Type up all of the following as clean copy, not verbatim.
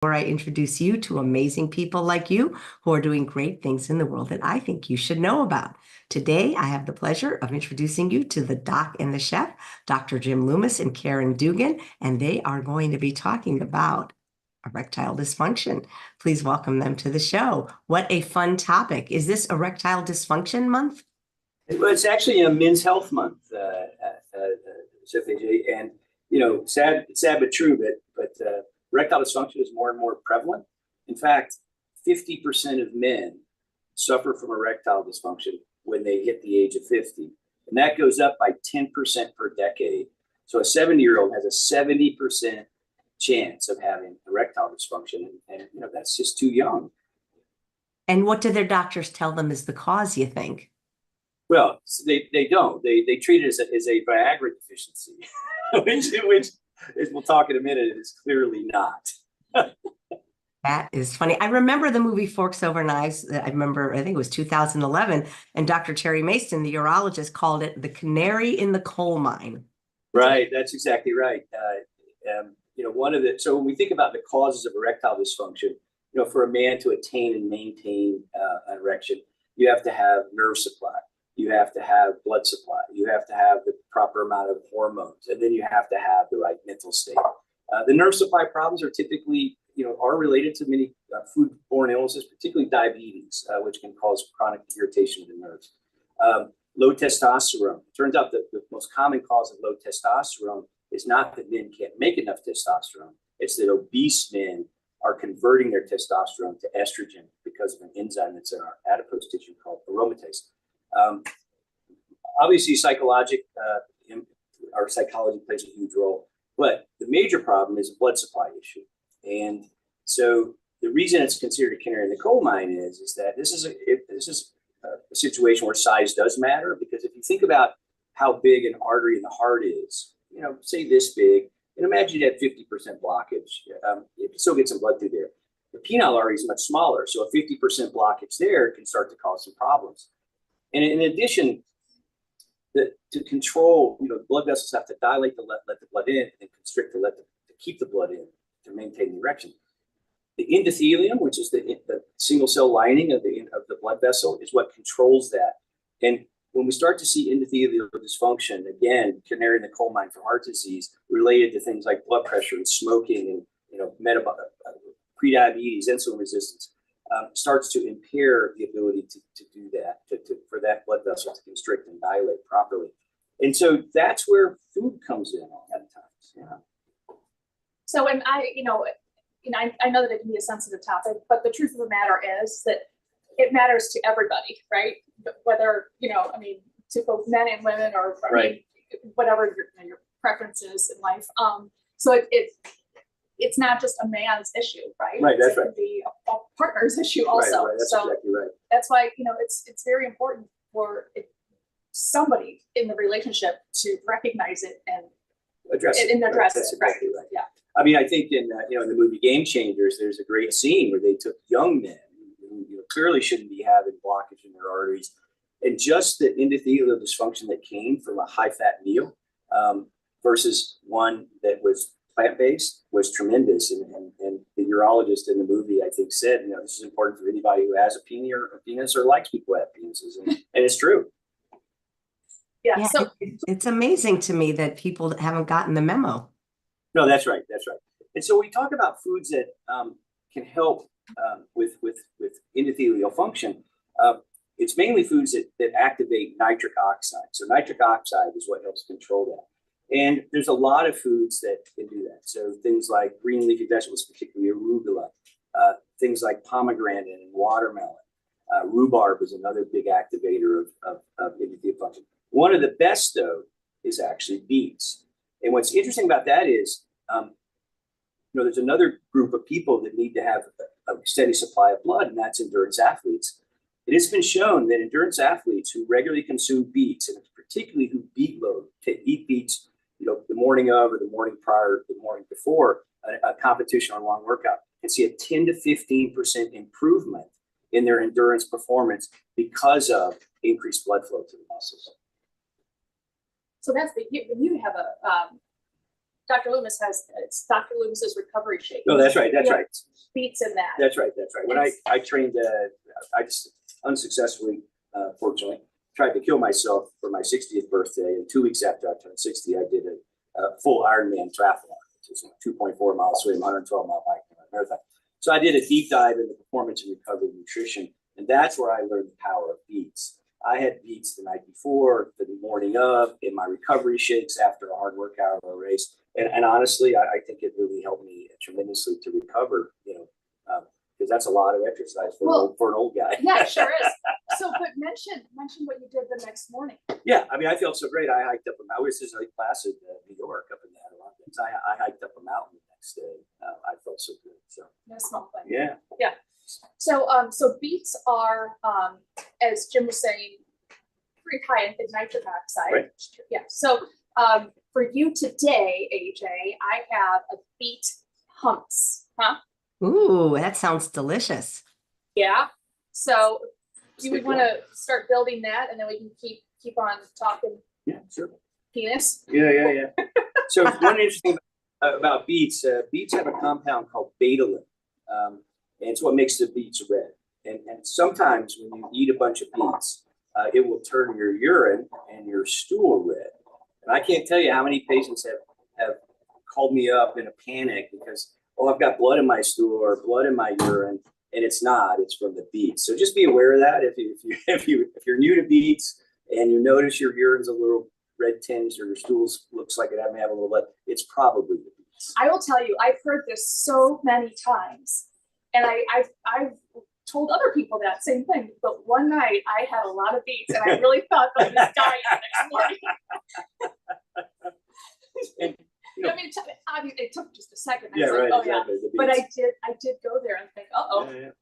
where I introduce you to amazing people like you who are doing great things in the world that I think you should know about. Today, I have the pleasure of introducing you to the doc and the chef, Dr. Jim Loomis and Caryn Dugan, and they are going to be talking about erectile dysfunction. Please welcome them to the show. What a fun topic. Is this Erectile Dysfunction Month? Well, it's actually a Men's Health Month, Chef AJ, and sad but true. But erectile dysfunction is more and more prevalent. In fact, 50% of men suffer from erectile dysfunction when they hit the age of 50, and that goes up by 10% per decade. So a 70-year-old has a 70% chance of having erectile dysfunction, and that's just too young. And what do their doctors tell them is the cause, you think? Well, they don't. They treat it as a Viagra deficiency, which, as we'll talk in a minute, is clearly not. That is funny. I remember the movie Forks Over Knives. I think it was 2011, and Dr. Terry Mason, the urologist, called it the canary in the coal mine. Right, that's exactly right. So when we think about the causes of erectile dysfunction, for a man to attain and maintain an erection, you have to have nerve supply. You have to have blood supply. You have to have the proper amount of hormones, and then you have to have the right mental state. The nerve supply problems are typically, are related to many food-borne illnesses, particularly diabetes, which can cause chronic irritation of the nerves. Low testosterone. It turns out that the most common cause of low testosterone is not that men can't make enough testosterone. It's that obese men are converting their testosterone to estrogen because of an enzyme that's in our adipose tissue called aromatase. Obviously, our psychology plays a huge role, but the major problem is a blood supply issue. And so the reason it's considered a canary in the coal mine is that this is a situation where size does matter, because if you think about how big an artery in the heart is, say this big, and imagine you had 50% blockage, you can still get some blood through there. The penile artery is much smaller, so a 50% blockage there can start to cause some problems. And in addition, to control, blood vessels have to dilate to let the blood in, and constrict to keep the blood in to maintain the erection. The endothelium, which is the single cell lining of the blood vessel, is what controls that. And when we start to see endothelial dysfunction, again, canary in the coal mine for heart disease, related to things like blood pressure and smoking and metabolic prediabetes, insulin resistance, starts to impair the ability to do that, for that blood vessel to constrict and dilate properly. And so that's where food comes in all that times. Yeah. So when I know that it can be a sensitive topic, but the truth of the matter is that it matters to everybody, right? Whether, to both men and women, or right. Whatever your preferences in life. So it's not just a man's issue, right? Right, that's right. It can be a partner's issue also. Right, that's exactly right. That's why, it's very important for somebody in the relationship to recognize it and address it. That's exactly right. Yeah. I mean, I think in the movie Game Changers, there's a great scene where they took young men who clearly shouldn't be having blockage in their arteries, and just the endothelial dysfunction that came from a high-fat meal versus one that was plant-based was tremendous. And the urologist in the movie, I think, said, this is important for anybody who has a penis or likes people who have penises, and it's true. Yeah. So it's amazing to me that people haven't gotten the memo. No, that's right. That's right. And so we talk about foods that can help with endothelial function. It's mainly foods that activate nitric oxide. So nitric oxide is what helps control that. And there's a lot of foods that can do that. So things like green leafy vegetables, particularly arugula, things like pomegranate and watermelon. Rhubarb is another big activator of endothelial function. One of the best, though, is actually beets. And what's interesting about that is, there's another group of people that need to have a steady supply of blood, and that's endurance athletes. It has been shown that endurance athletes who regularly consume beets, and particularly who beet load, eat beets, the morning of or the morning prior, the morning before a competition or a long workout, can see a 10 to 15% improvement in their endurance performance because of increased blood flow to the muscles. So that's when you have Dr. Loomis has, it's Dr. Loomis's recovery shake. No, that's right. That's right. beets in that. That's right. That's right. When I trained, I just unsuccessfully, fortunately, tried to kill myself for my 60th birthday. And 2 weeks after I turned 60, I did a full Ironman triathlon, which is a 2.4 mile swim, 112-mile bike marathon. So I did a deep dive into performance and recovery nutrition, and that's where I learned the power of beets. I had beets the night before, the morning of, in my recovery shakes after a hard workout or a race. And honestly, I think it really helped me tremendously to recover, because that's a lot of exercise for an old guy. Yeah, it sure is. So, but mention what you did the next morning. Yeah, I mean, I felt so great. I hiked up a mountain. This is Lake Placid, New York, up in the Adirondacks. I hiked up a mountain the next day. I felt so good. So No small thing. yeah. Yeah. So, so beets are, as Jim was saying, pretty high in nitric oxide. Right. Yeah. So, for you today, AJ, I have a beet hummus. Huh? Ooh, that sounds delicious. Yeah. So, you would want to start building that, and then we can keep on talking Yeah, sure. penis. Yeah. So one interesting about beets, beets have a compound called betalain, and it's what makes the beets red. And sometimes when you eat a bunch of beets, it will turn your urine and your stool red. And I can't tell you how many patients have called me up in a panic because, oh, I've got blood in my stool or blood in my urine, and it's not. It's from the beets. So just be aware of that. If you're new to beets and you notice your urine's a little red tinge or your stools looks like it may have a little blood, it's probably the beets. I will tell you, I've heard this so many times, and I've told other people that same thing. But one night I had a lot of beets, and I really thought that I was dying the next morning. And, I mean, it took just a second. yeah, I was right. like, oh Exactly, yeah. the But beets. I did go there and think, uh-oh. Yeah.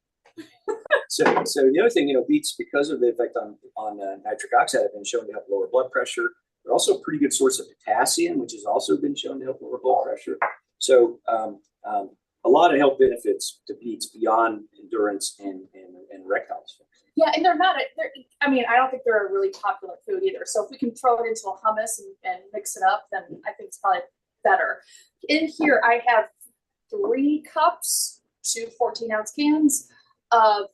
So the other thing, beets, because of the effect on nitric oxide, have been shown to help lower blood pressure. They're also a pretty good source of potassium, which has also been shown to help lower blood pressure. So a lot of health benefits to beets beyond endurance and erectile dysfunction. Yeah, and I mean, I don't think they're a really popular food either. So if we can throw it into a hummus and mix it up, then I think it's probably better. In here, I have 3 cups, 2 14-ounce cans of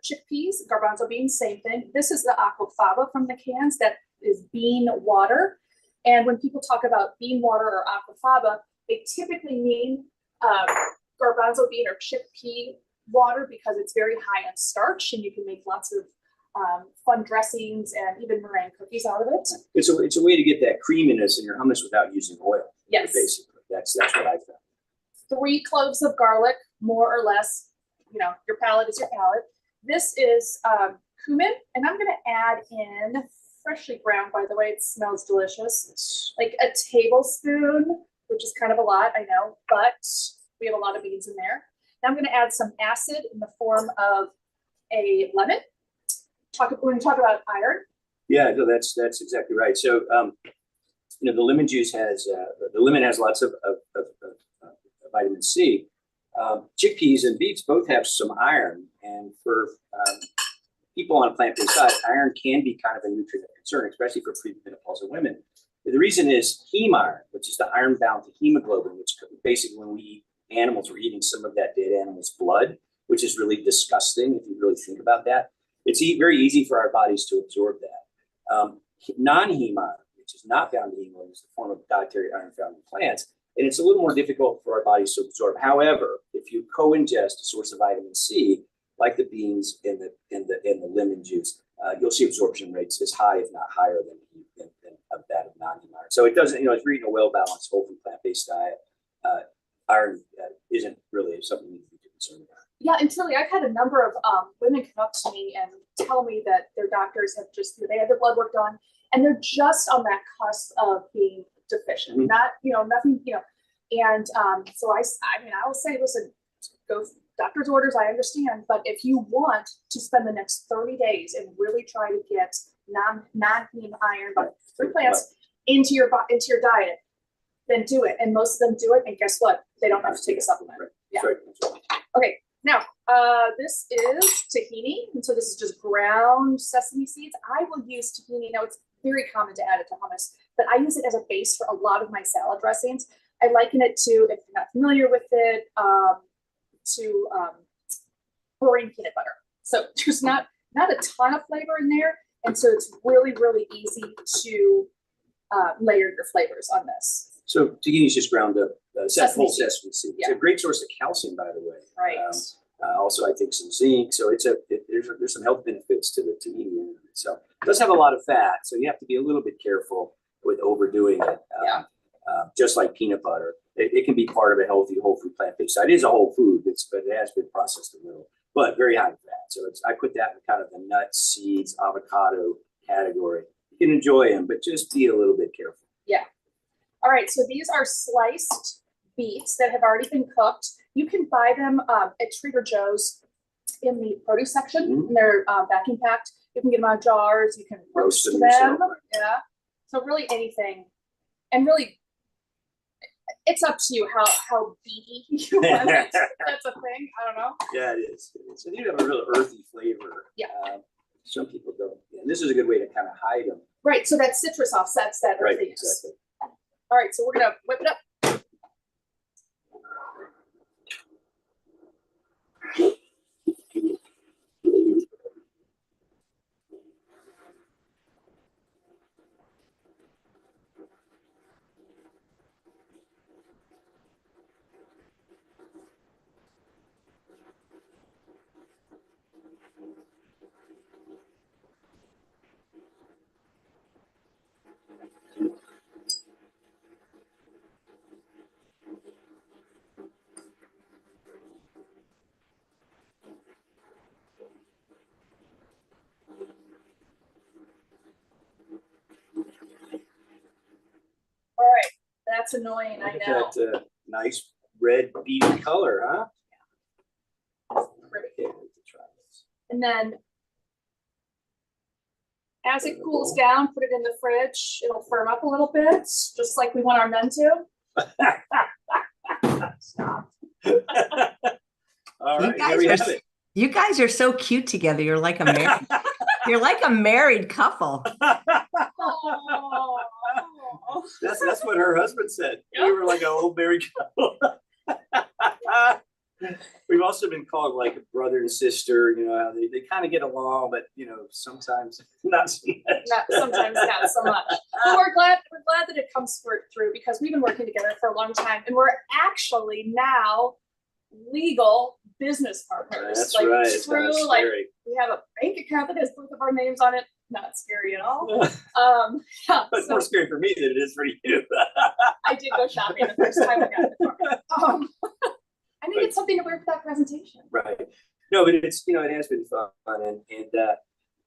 chickpeas, garbanzo beans, same thing. This is the aquafaba from the cans. That is bean water. And when people talk about bean water or aquafaba, they typically mean garbanzo bean or chickpea water because it's very high in starch and you can make lots of fun dressings and even meringue cookies out of it. It's a way to get that creaminess in your hummus without using oil. Yes. Basically, that's what I found. 3 cloves of garlic, more or less. Your palate is your palate. This is cumin, and I'm going to add in freshly ground. By the way, it smells delicious. Like a tablespoon, which is kind of a lot, I know, but we have a lot of beans in there. Now I'm going to add some acid in the form of a lemon. We're going to talk about iron. Yeah, no, that's exactly right. So, the lemon juice has the lemon has lots of vitamin C. Chickpeas and beets both have some iron, and for people on a plant-based diet, iron can be kind of a nutrient of concern, especially for premenopausal women. The reason is heme iron, which is the iron bound to hemoglobin, which basically when we eat animals, we're eating some of that dead animal's blood, which is really disgusting if you really think about that. It's very easy for our bodies to absorb that. Non-heme iron, which is not bound to hemoglobin, is the form of dietary iron found in plants, and it's a little more difficult for our bodies to absorb. However, if you co-ingest a source of vitamin C, like the beans and the lemon juice, you'll see absorption rates as high, if not higher, than that of non-heme iron. So it doesn't, if you're eating a well-balanced, whole food, plant-based diet, iron isn't really something you need to be concerned about. Yeah, and Tilly, I've had a number of women come up to me and tell me that their doctors have they had their blood work done, and they're just on that cusp of being deficient. Mm-hmm. Not, nothing, and so I mean, I will say, listen, go doctor's orders, I understand, but if you want to spend the next 30 days and really try to get non-heme iron, but through plants into your diet, then do it. And most of them do it, and guess what? They don't have to take a supplement. Right. Yeah. Right. Okay. Now, this is tahini, and so this is just ground sesame seeds. I will use tahini. Now, it's very common to add it to hummus, but I use it as a base for a lot of my salad dressings. I liken it to, if you're not familiar with it, to boring peanut butter. So there's not a ton of flavor in there. And so it's really, really easy to layer your flavors on this. So tahini is just ground up whole Sesame sesame seed. Yeah. It's a great source of calcium, by the way. Right. Also, I think some zinc. So there's some health benefits to the tahini. So it does have a lot of fat. So you have to be a little bit careful with overdoing it. Just like peanut butter, it can be part of a healthy whole food plant-based diet. It is a whole food, but it has been processed a little, but very high in fat. So I put that in kind of the nuts, seeds, avocado category. You can enjoy them, but just be a little bit careful. Yeah. All right. So these are sliced beets that have already been cooked. You can buy them at Trader Joe's in the produce section. And they're vacuum packed. You can get them out of jars. You can roast them. Yourself. Yeah. So really anything, and really, it's up to you how beety you want it. That's a thing. I don't know. Yeah, it is. So you have a real earthy flavor. Yeah. Some people don't. And this is a good way to kind of hide them. Right. So that citrus offsets that Right, earthiness. exactly. All right. So we're gonna whip it up. All right. That's annoying. I Look at know. that nice red beady color, huh? Pretty. Okay, we can try this. And then as it cools down, put it in the fridge. It'll firm up a little bit, just like we want our men to. Stop. All right, here we have it. You guys are so cute together. You're like a married, you're like a married couple. Oh. That's what her husband said. Yep. We were like an old married couple. We've also been called like a brother and sister. You know how they kind of get along, but you know sometimes not so much. Sometimes not so much. But we're glad that it comes through because we've been working together for a long time, and we're actually now legal business partners. That's like, right. It's kind of true, like scary. we have a bank account that has both of our names on it. Not scary at all. Yeah, But more scary for me than it is for you. I did go shopping the first time I got the car. I needed something to wear for that presentation. Right. No, but it's, you know, it has been fun. And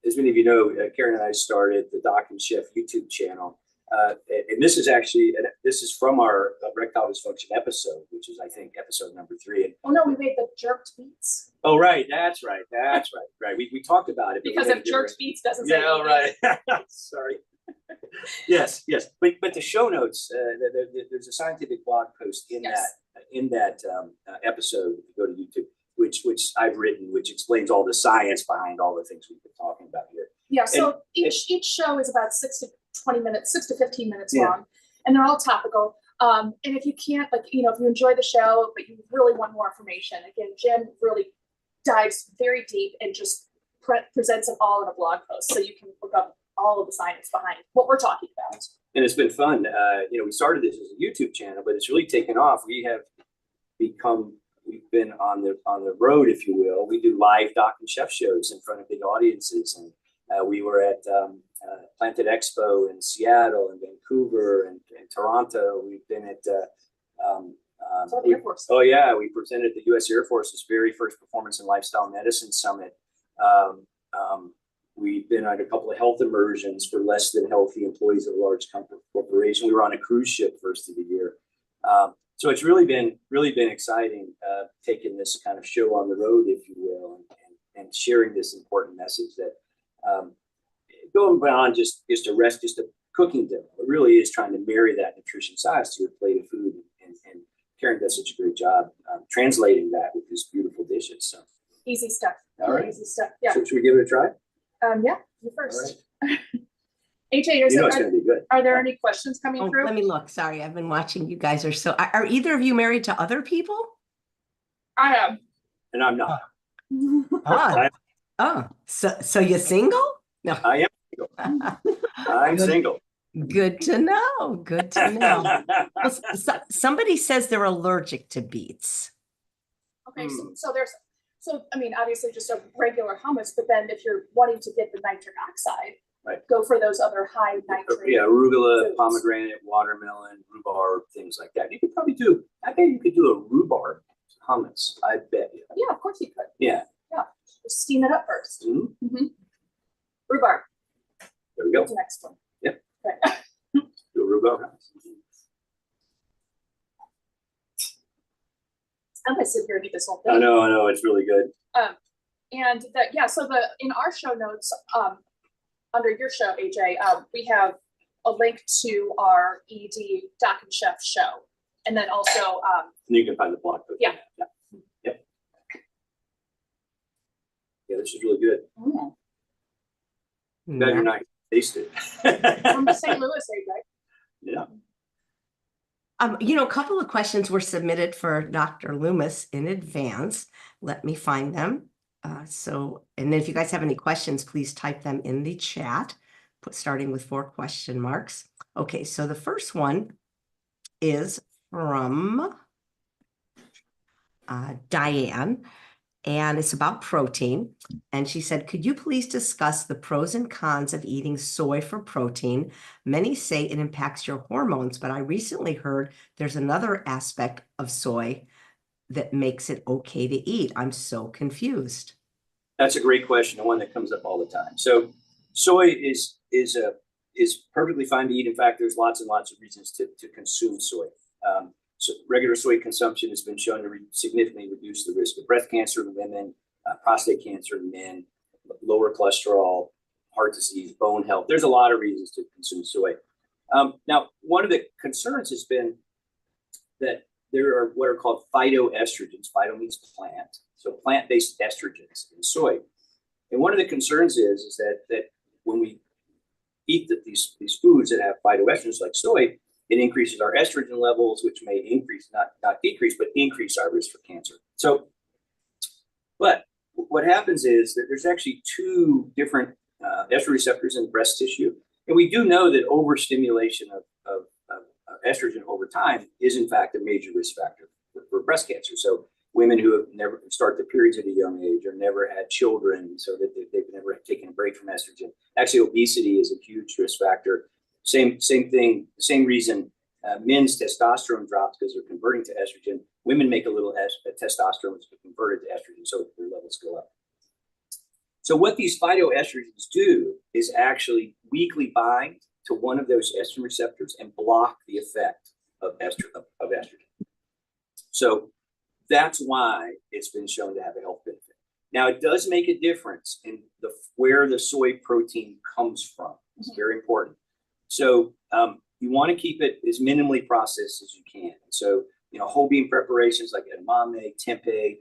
as many of you know, Caryn and I started the Doc and Chef YouTube channel. And this is actually, this is from our Erectile Dysfunction episode, which is, I think, episode number 3. Oh, no, we made the jerked beets. Oh, right. That's right. That's right. Right. We talked about it. Because if jerked beets doesn't say yeah, anything. right. Sorry. Yes. But the show notes, there's a scientific blog post in that episode. If you go to YouTube, which I've written, which explains all the science behind all the things we've been talking about here. Yeah. So each show is about 6 to 15 minutes long, and they're all topical. And if you can't, like, you know, if you enjoy the show, but you really want more information, again, Jim really dives very deep and just presents it all in a blog post, so you can look up all of the science behind what we're talking about. And it's been fun. You know, we started this as a YouTube channel, but it's really taken off. We've been on the road, if you will. We do live Doc and Chef shows in front of big audiences, and we were at Planted Expo in Seattle and Vancouver and Toronto. We've been at Air Force. Oh yeah, we presented at the U.S. Air Force's very first Performance and Lifestyle Medicine Summit. We've been on a couple of health immersions for less than healthy employees of a large corporation. We were on a cruise ship first of the year. So it's really been exciting taking this kind of show on the road, if you will, and sharing this important message that going beyond just a cooking demo. It really is trying to marry that nutrition science to your plate of food, and Caryn does such a great job translating that with these beautiful dishes. So easy stuff. All right. Easy stuff. Yeah. So should we give it a try? Yeah, you first. All right. AJ, You know it's going to be good. Are there any questions coming through? Let me look. Sorry, I've been watching. You guys are either of you married to other people? I am. And I'm not. Oh, oh, so you're single? No. I am single. I'm single. Good to know. Good to know. Well, somebody says they're allergic to beets. Okay, so there's, I mean, obviously just a regular hummus, but then if you're wanting to get the nitric oxide, Right. go for those other high nitrate. Yeah, arugula, foods. pomegranate, watermelon, rhubarb, things like that. You could probably do, I bet you could do a rhubarb hummus. I bet you. Yeah, of course you could. Yeah. Yeah, just steam it up first. Mhm. Rhubarb. There we go. What's the next one? Yep. Okay. Do a rhubarb hummus. I'm gonna sit here and eat this whole I thing. know, it's really good. And that, yeah, so in our show notes, under your show, AJ, we have a link to our ED Doc and Chef show. And then also, And you can find the blog post. Yeah. Yep. Yeah, this is really good. Better not taste it. from the St. Louis, AJ. Yeah. A couple of questions were submitted for Dr. Loomis in advance. Let me find them. And then if you guys have any questions, please type them in the chat, starting with 4 question marks. Okay, so the first one is from Diane, and it's about protein. And she said, could you please discuss the pros and cons of eating soy for protein? Many say it impacts your hormones, but I recently heard there's another aspect of soy that makes it okay to eat. I'm so confused. That's a great question, and one that comes up all the time. So soy is perfectly fine to eat. In fact, there's lots and lots of reasons to consume soy. So regular soy consumption has been shown to significantly reduce the risk of breast cancer in women, prostate cancer in men, lower cholesterol, heart disease, bone health. There's a lot of reasons to consume soy. Now, one of the concerns has been that there are what are called phytoestrogens. Phyto means plant. So plant-based estrogens in soy. And one of the concerns is that when we eat these foods that have phytoestrogens like soy, it increases our estrogen levels, which may increase, not decrease, but increase our risk for cancer. So, but what happens is that there's actually 2 different estrogen receptors in breast tissue. And we do know that overstimulation of estrogen over time is in fact a major risk factor for breast cancer. So women who have never started their periods at a young age or never had children, so that they've never taken a break from estrogen. Actually, obesity is a huge risk factor. Same thing, same reason men's testosterone drops because they're converting to estrogen. Women make a little testosterone, which is converted to estrogen, so their levels go up. So what these phytoestrogens do is actually weakly bind to one of those estrogen receptors and block the effect of estrogen. So that's why it's been shown to have a health benefit. Now, it does make a difference in where the soy protein comes from. It's very important. So you want to keep it as minimally processed as you can. So, whole bean preparations like edamame, tempeh,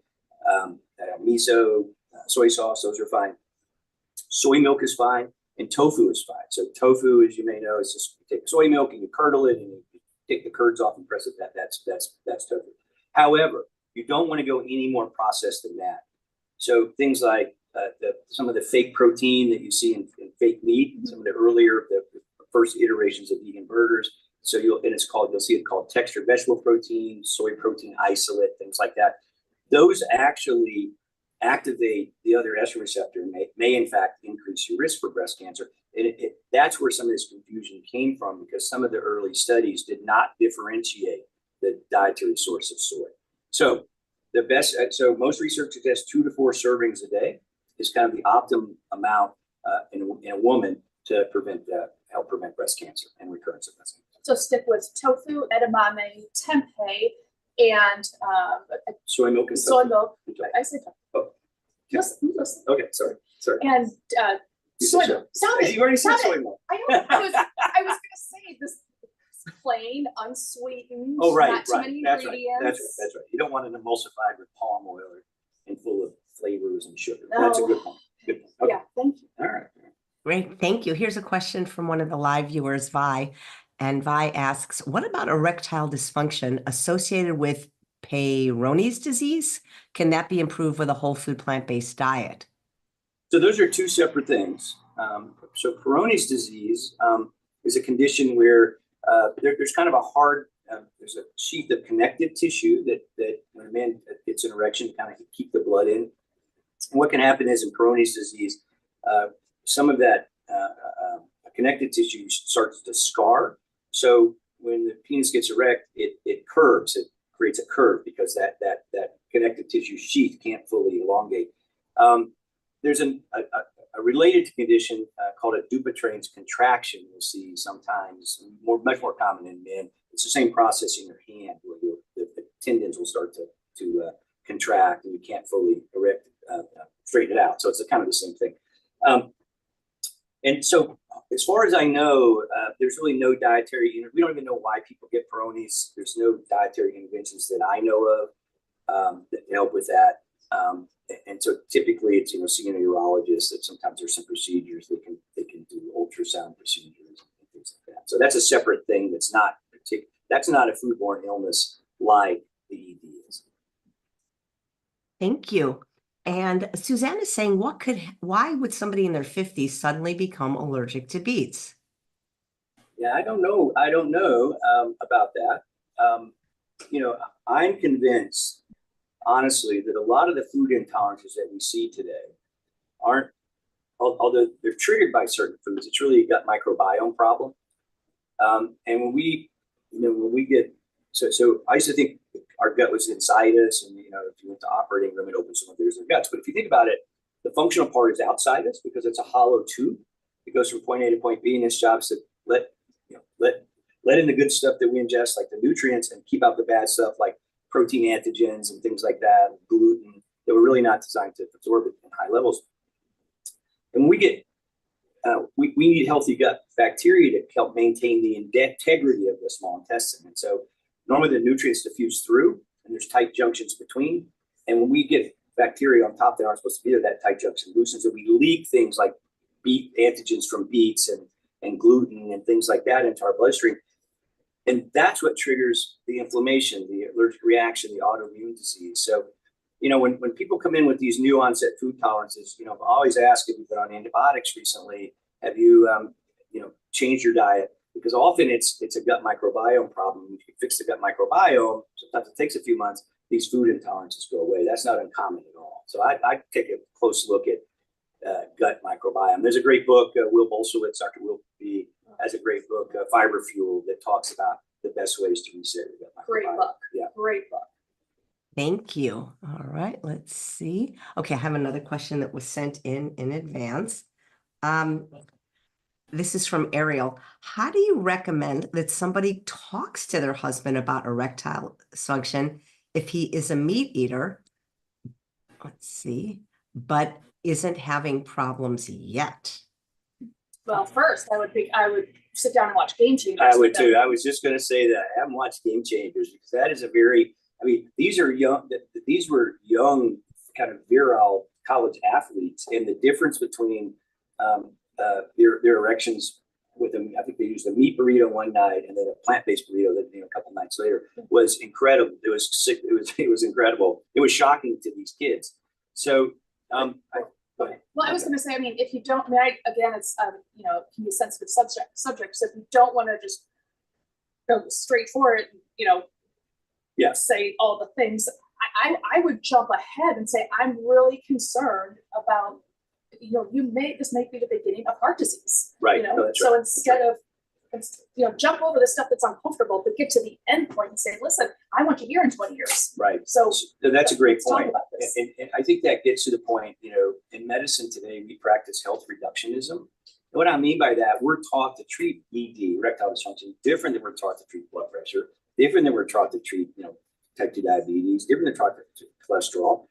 miso, soy sauce, those are fine. Soy milk is fine, and tofu is fine. So tofu, as you may know, is just you take soy milk and you curdle it and you take the curds off and press it. That's tofu. However, you don't want to go any more processed than that. So things like some of the fake protein that you see in fake meat, some of the first iterations of vegan burgers. So you'll see it called textured vegetable protein, soy protein isolate, things like that. Those actually activate the other estrogen receptor and may in fact increase your risk for breast cancer. And that's where some of this confusion came from, because some of the early studies did not differentiate the dietary source of soy. So most research suggests 2 to 4 servings a day is kind of the optimum amount in a woman to help prevent breast cancer and recurrence of breast cancer. So stick with tofu, edamame, tempeh, and soy milk and soy tofu. milk. Okay. I said tofu. Oh. Listen. Okay, sorry. And soy milk. Stop it. You already said Stop soy it. milk. I know. I was going to say this plain, unsweetened. Oh, right, not too many That's ingredients. right. You don't want it emulsified with palm oil and full of flavors and sugar. No. That's a good point. Good point. Okay. Yeah, thank you. All right. Great, thank you. Here's a question from one of the live viewers, Vi. And Vi asks, what about erectile dysfunction associated with Peyronie's disease? Can that be improved with a whole food plant-based diet? So those are two separate things. So Peyronie's disease is a condition where there's kind of a hard, there's a sheath of connective tissue that when a man gets an erection, kind of keep the blood in. And what can happen is in Peyronie's disease, some of that connective tissue starts to scar. So when the penis gets erect, it curves. It creates a curve because that connective tissue sheath can't fully elongate. There's a related condition called a Dupuytren's contraction. You'll see sometimes much more common in men. It's the same process in your hand where the tendons will start to contract and you can't fully erect, straighten it out. So it's kind of the same thing. And so as far as I know, there's really no dietary, we don't even know why people get Peyronie's. There's no dietary interventions that I know of that help with that. And so typically it's, seeing a urologist, that sometimes there's some procedures they can do ultrasound procedures and things like that. So that's a separate thing that's not a foodborne illness like the ED is. Thank you. And Suzanne is saying, why would somebody in their 50s suddenly become allergic to beets? Yeah, I don't know about that. I'm convinced, honestly, that a lot of the food intolerances that we see today aren't, although they're triggered by certain foods, it's really a gut microbiome problem. And when we get, so I used to think our gut was inside us, and if you went to operating room and opened some of their guts. But if you think about it, the functional part is outside us because it's a hollow tube. It goes from point A to point B, and its job is to let in the good stuff that we ingest, like the nutrients, and keep out the bad stuff like protein antigens and things like that, gluten, that were really not designed to absorb it in high levels. And when we get, we need healthy gut bacteria to help maintain the integrity of the small intestine. And so normally the nutrients diffuse through, and there's tight junctions between. And when we get bacteria on top that aren't supposed to be there, that tight junction loosens, and we leak things like antigens from beets and gluten and things like that into our bloodstream. And that's what triggers the inflammation, the allergic reaction, the autoimmune disease. So, when people come in with these new onset food tolerances, I always ask if you've been on antibiotics recently, have you, changed your diet? Because often it's a gut microbiome problem. If you fix the gut microbiome, sometimes it takes a few months, these food intolerances go away. That's not uncommon at all. So I take a close look at gut microbiome. There's a great book, Will Bolshewitz, Dr. Will B. has a great book, Fiber Fuel, that talks about the best ways to reset your gut microbiome. Great book. Yeah. Great book. Thank you. All right, let's see. Okay, I have another question that was sent in advance. This is from Ariel. How do you recommend that somebody talks to their husband about erectile dysfunction if he is a meat eater? Let's see, but isn't having problems yet? Well, first I would sit down and watch Game Changers. I would too. I was just going to say that I haven't watched Game Changers because that is these were young, kind of virile college athletes, and the difference between their erections with them, I think they used a meat burrito one night and then a plant-based burrito that a couple nights later, was incredible. It was sick. It was incredible. It was shocking to these kids. So go ahead. Well, I was going to say, if you don't, again, it's it can be a sensitive subject. So if you don't want to just go straight for it, say all the things, I would jump ahead and say, I'm really concerned about, this may be the beginning of heart disease. Right. No, so right. Instead of, jump over the stuff that's uncomfortable, but get to the end point and say, listen, I want you here in 20 years. Right. So that's a great point. And I think that gets to the point, in medicine today, we practice health reductionism. And what I mean by that, we're taught to treat ED, erectile dysfunction, different than we're taught to treat blood pressure, different than we're taught to treat, type 2 diabetes, different than taught to treat cholesterol.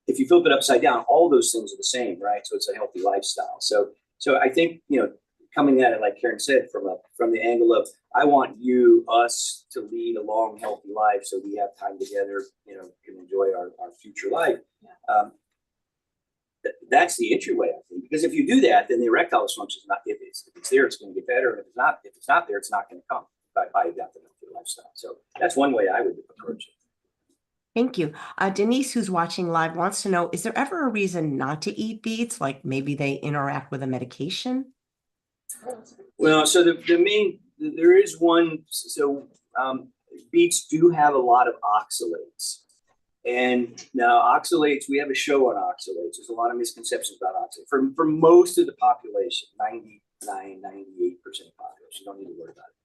If you flip it upside down, all those things are the same, right? So it's a healthy lifestyle. So I think, coming at it, like Caryn said, from the angle of, I want us to lead a long, healthy life so we have time together, can enjoy our future life. Yeah. That's the entryway, I think, because if you do that, then the erectile dysfunction is not, if it's there, it's going to get better. And if it's not there, it's not going to come by adapting to the lifestyle. So that's one way I would approach it. Thank you. Denise, who's watching live, wants to know, is there ever a reason not to eat beets? Like maybe they interact with a medication? Well, so there is one. So beets do have a lot of oxalates. And now oxalates, we have a show on oxalates. There's a lot of misconceptions about oxalates. For most of the population, 98% of the population, you don't need to worry about it.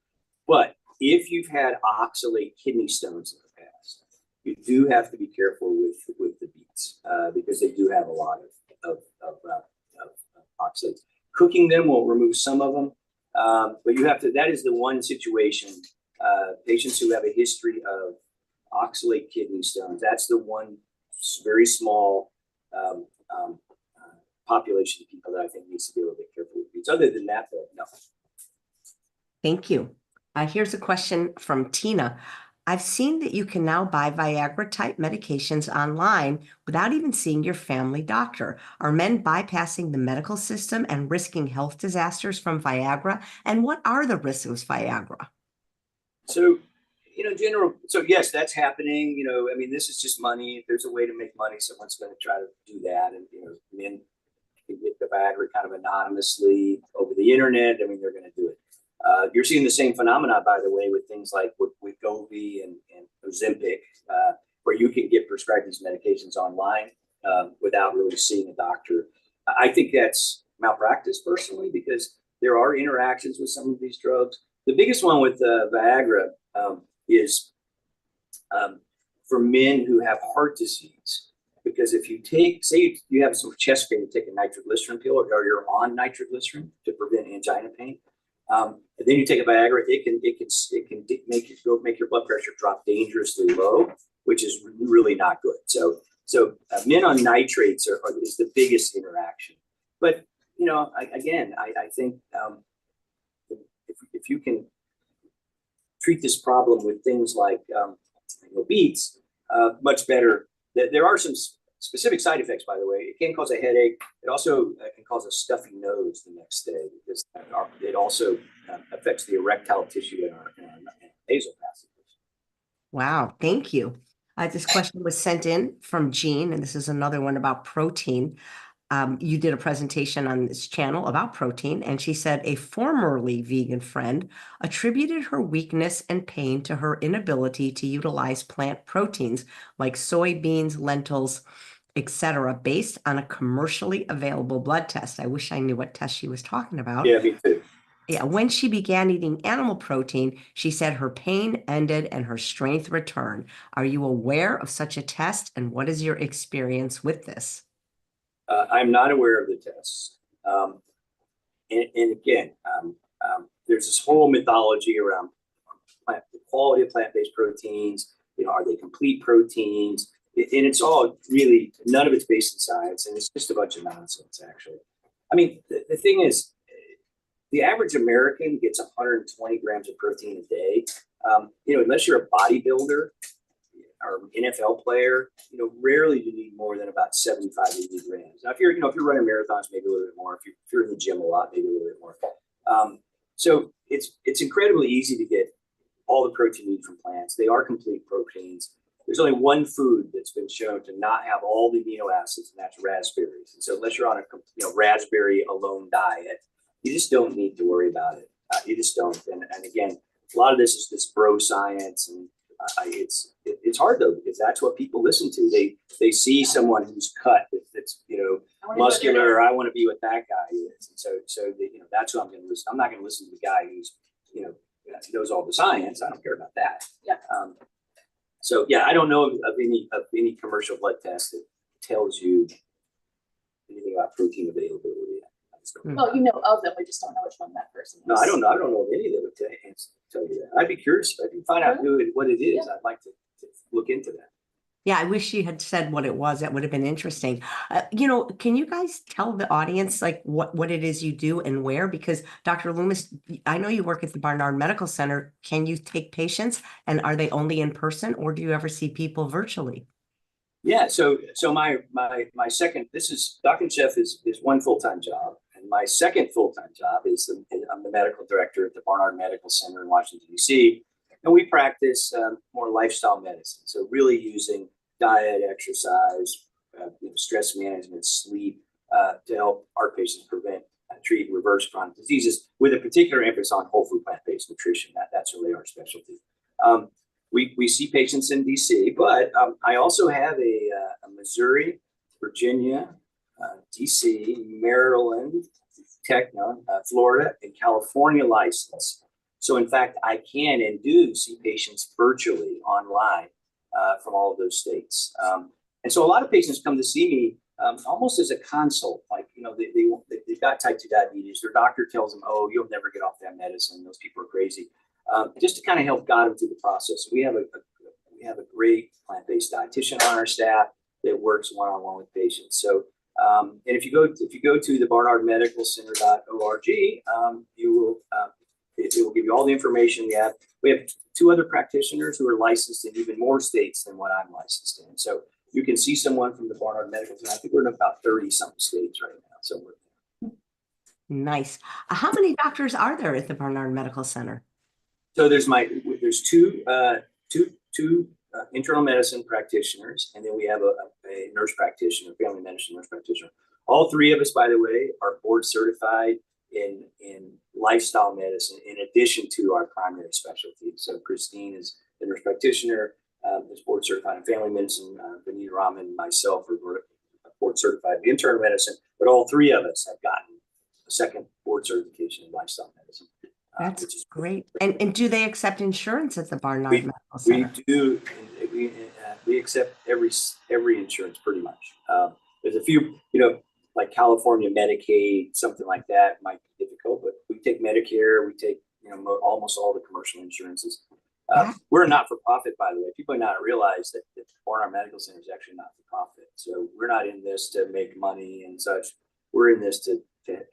But if you've had oxalate kidney stones in the past, you do have to be careful with the beets because they do have a lot of oxalates. Cooking them will remove some of them, but you have to, that is the one situation, patients who have a history of oxalate kidney stones, that's the one very small population of people that I think needs to be a little bit careful with beets. Other than that, though, no. Thank you. Here's a question from Tina. I've seen that you can now buy Viagra type medications online without even seeing your family doctor. Are men bypassing the medical system and risking health disasters from Viagra? And what are the risks of Viagra? So, so yes, that's happening. I mean, this is just money. If there's a way to make money, someone's going to try to do that. And, men can get the Viagra kind of anonymously over the internet. I mean, they're going to do it. You're seeing the same phenomena, by the way, with things like with Wegovy and Ozempic, where you can get prescribed these medications online without really seeing a doctor. I think that's malpractice personally, because there are interactions with some of these drugs. The biggest one with Viagra is for men who have heart disease, because if you take, say you have some chest pain, you take a nitroglycerin pill, or you're on nitroglycerin to prevent angina pain. And then you take a Viagra, it can make your blood pressure drop dangerously low, which is really not good. So men on nitrates is the biggest interaction. But I think if you can treat this problem with things like beets, much better. There are some specific side effects, by the way. It can cause a headache. It also can cause a stuffy nose the next day, because it also affects the erectile tissue in our nasal passages. Wow, thank you. This question was sent in from Jean, and this is another one about protein. You did a presentation on this channel about protein, and she said a formerly vegan friend attributed her weakness and pain to her inability to utilize plant proteins like soybeans, lentils, etc., based on a commercially available blood test. I wish I knew what test she was talking about. Yeah, me too. Yeah, when she began eating animal protein, she said her pain ended and her strength returned. Are you aware of such a test, and what is your experience with this? I'm not aware of the tests. And again, there's this whole mythology around the quality of plant-based proteins. Are they complete proteins? And it's all really, none of it's based in science, and it's just a bunch of nonsense, actually. I mean, the thing is, the average American gets 120 grams of protein a day. Unless you're a bodybuilder or NFL player, rarely do you need more than about 75, 80 grams. Now, if you're running marathons, maybe a little bit more. If you're in the gym a lot, maybe a little bit more. So it's incredibly easy to get all the protein you need from plants. They are complete proteins. There's only one food that's been shown to not have all the amino acids, and that's raspberries. And so unless you're on a raspberry alone diet, you just don't need to worry about it. You just don't. And again, a lot of this is this bro science, and it's hard though, because that's what people listen to. They see someone who's cut that's muscular. I want to be what that guy is, and so that's who I'm going to listen. I'm not going to listen to the guy who's knows all the science. I don't care about that. Yeah. So yeah, I don't know of any commercial blood test that tells you anything about protein availability. Well, you know of them, we just don't know which one that person is. No, I don't know. I don't know of any that would tell you that. I'd be curious. If I can find out what it is. Yeah. I'd like to look into that. Yeah, I wish you had said what it was. That would have been interesting. Can you guys tell the audience like what it is you do and where? Because Dr. Loomis, I know you work at the Barnard Medical Center. Can you take patients, and are they only in person, or do you ever see people virtually? Yeah, so my second, this is Doc and Chef is one full-time job, and my second full-time job is I'm the medical director at the Barnard Medical Center in Washington, D.C., and we practice more lifestyle medicine. So really using diet, exercise, stress management, sleep, to help our patients prevent, treat, and reverse chronic diseases, with a particular emphasis on whole food plant-based nutrition. That's really our specialty. We see patients in DC, but I also have a Missouri, Virginia, DC, Maryland, Florida, and California license. So in fact, I can and do see patients virtually online from all of those states. And so a lot of patients come to see me almost as a consult, like, they've got type 2 diabetes. Their doctor tells them, oh, you'll never get off that medicine. Those people are crazy. Just to kind of help guide them through the process. We have a great plant-based dietitian on our staff that works one-on-one with patients. So, and if you go to the barnardmedicalcenter.org, it will give you all the information. We have 2 other practitioners who are licensed in even more states than what I'm licensed in. So you can see someone from the Barnard Medical Center. I think we're in about 30-something states right now. So we're nice. How many doctors are there at the Barnard Medical Center? So there's 2 internal medicine practitioners, and then we have a nurse practitioner, family medicine nurse practitioner. All 3 of us, by the way, are board certified in lifestyle medicine, in addition to our primary specialty. So Christine is the nurse practitioner, is board certified in family medicine. Vanita Raman and myself are board certified in internal medicine, but all 3 of us have gotten a second board certification in lifestyle medicine. That's great. And do they accept insurance at the Barnard Medical Center? We do. We accept every insurance pretty much. There's a few, like California Medicaid, something like that might be difficult, but we take Medicare. We take almost all the commercial insurances. We're a not-for-profit, by the way. People are not realize that the Barnard Medical Center is actually not-for-profit. So we're not in this to make money and such. We're in this to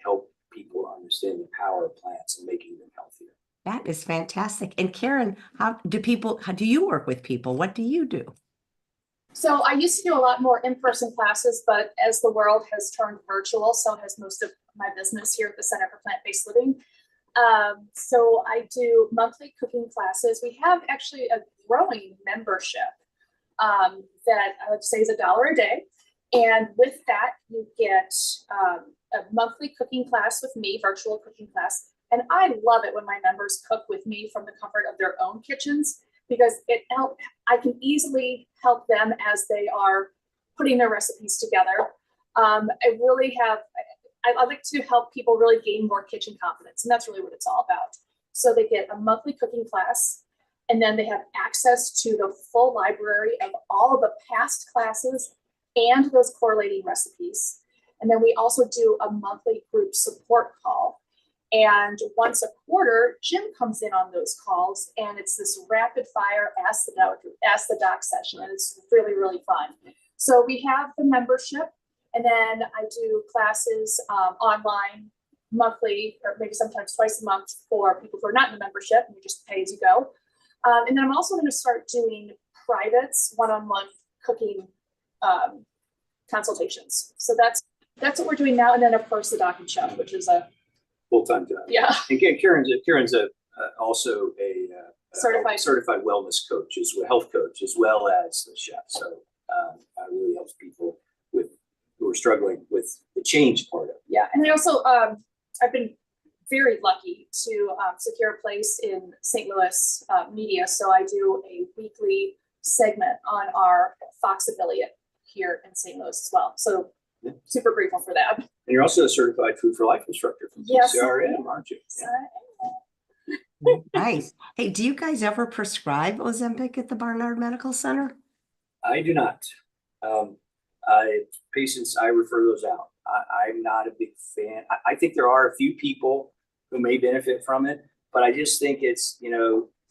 help people understand the power of plants and making them healthier. That is fantastic. And Caryn, how do you work with people? What do you do? So I used to do a lot more in-person classes, but as the world has turned virtual, so has most of my business here at the Center for Plant-Based Living. So I do monthly cooking classes. We have actually a growing membership that I would say is $1 a day. And with that, you get a monthly cooking class with me, virtual cooking class. And I love it when my members cook with me from the comfort of their own kitchens, because I can easily help them as they are putting their recipes together. I like to help people really gain more kitchen confidence, and that's really what it's all about. So they get a monthly cooking class, and then they have access to the full library of all of the past classes and those correlating recipes. And then we also do a monthly group support call. And once a quarter, Jim comes in on those calls, and it's this rapid fire ask the doc session, and it's really, really fun. So we have the membership, and then I do classes online monthly, or maybe sometimes twice a month for people who are not in the membership, and you just pay as you go. And then I'm also going to start doing privates, one-on-one cooking consultations. So that's what we're doing now. And then of course the Doc and Chef, which is a full-time job. Yeah. And Caryn's also a certified wellness coach, health coach, as well as the chef. So I really helps people who are struggling with the change part of it. Yeah, and I also I've been very lucky to secure a place in St. Louis media. So I do a weekly segment on our Fox affiliate here in St. Louis as well. So super grateful for that. And you're also a certified Food for Life instructor from CRM, aren't you? Yeah. Nice. Hey, do you guys ever prescribe Ozempic at the Barnard Medical Center? I do not. Patients, I refer those out. I'm not a big fan. I think there are a few people who may benefit from it, but I just think it's,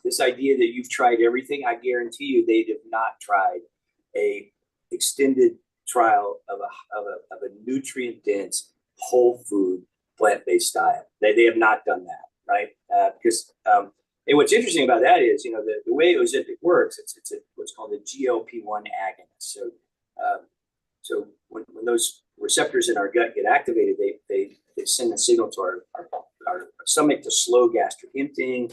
this idea that you've tried everything. I guarantee you they have not tried a extended trial of a nutrient-dense, whole food, plant-based diet. They have not done that, right? Because and what's interesting about that is, the way Ozempic works, it's what's called a GLP-1 agonist. So when those receptors in our gut get activated, they send a signal to our stomach to slow gastric emptying.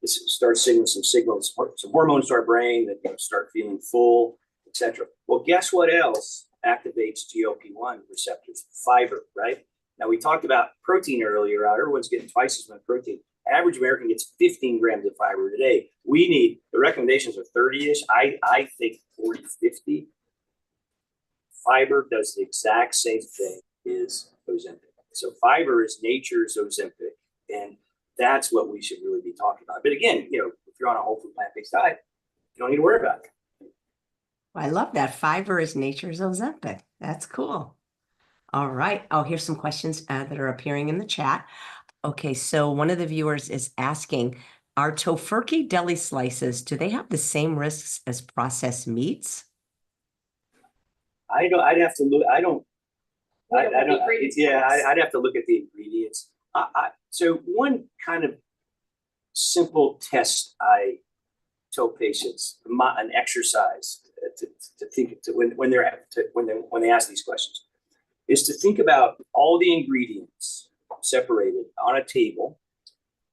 This starts signaling some hormones to our brain that start feeling full. etc. Well, guess what else activates GLP-1 receptors? Fiber, right? Now, we talked about protein earlier. Everyone's getting twice as much protein. Average American gets 15 grams of fiber today. We need, the recommendations are 30-ish. I think 40, 50. Fiber does the exact same thing as Ozempic. So fiber is nature's Ozempic, and that's what we should really be talking about. But again, if you're on a whole food plant-based diet, you don't need to worry about it. I love that. Fiber is nature's Ozempic. That's cool. All right. Oh, here's some questions that are appearing in the chat. Okay, so one of the viewers is asking, are tofurky deli slices, do they have the same risks as processed meats? I'd have to look. I don't. We don't have the ingredients Yeah, for this. I'd have to look at the ingredients. So one kind of simple test I tell patients, an exercise to think when they ask these questions, is to think about all the ingredients separated on a table,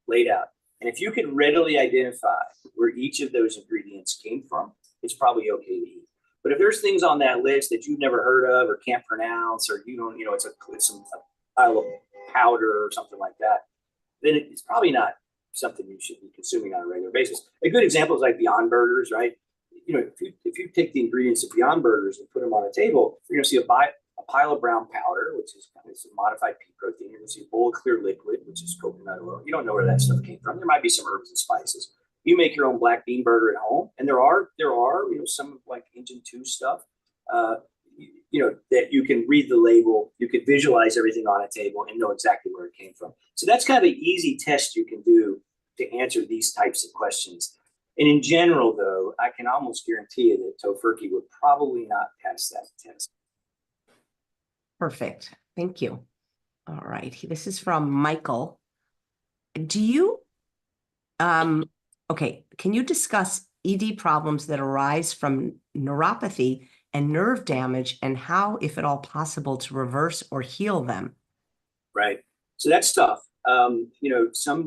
laid out. And if you can readily identify where each of those ingredients came from, it's probably okay to eat. But if there's things on that list that you've never heard of or can't pronounce, or it's a pile of powder or something like that, then it's probably not something you should be consuming on a regular basis. A good example is like Beyond Burgers, right? If you take the ingredients of Beyond Burgers and put them on a table, you're going to see a pile of brown powder, which is kind of some modified pea protein. You're going to see a bowl of clear liquid, which is coconut oil. You don't know where that stuff came from. There might be some herbs and spices. You make your own black bean burger at home, and there are some like Engine 2 stuff, that you can read the label, you could visualize everything on a table and know exactly where it came from. So that's kind of an easy test you can do to answer these types of questions. And in general, though, I can almost guarantee you that tofurky would probably not pass that test. Perfect. Thank you. All right. This is from Michael. Do you, okay, can you discuss ED problems that arise from neuropathy and nerve damage, and how, if at all possible, to reverse or heal them? Right. So that's tough. Some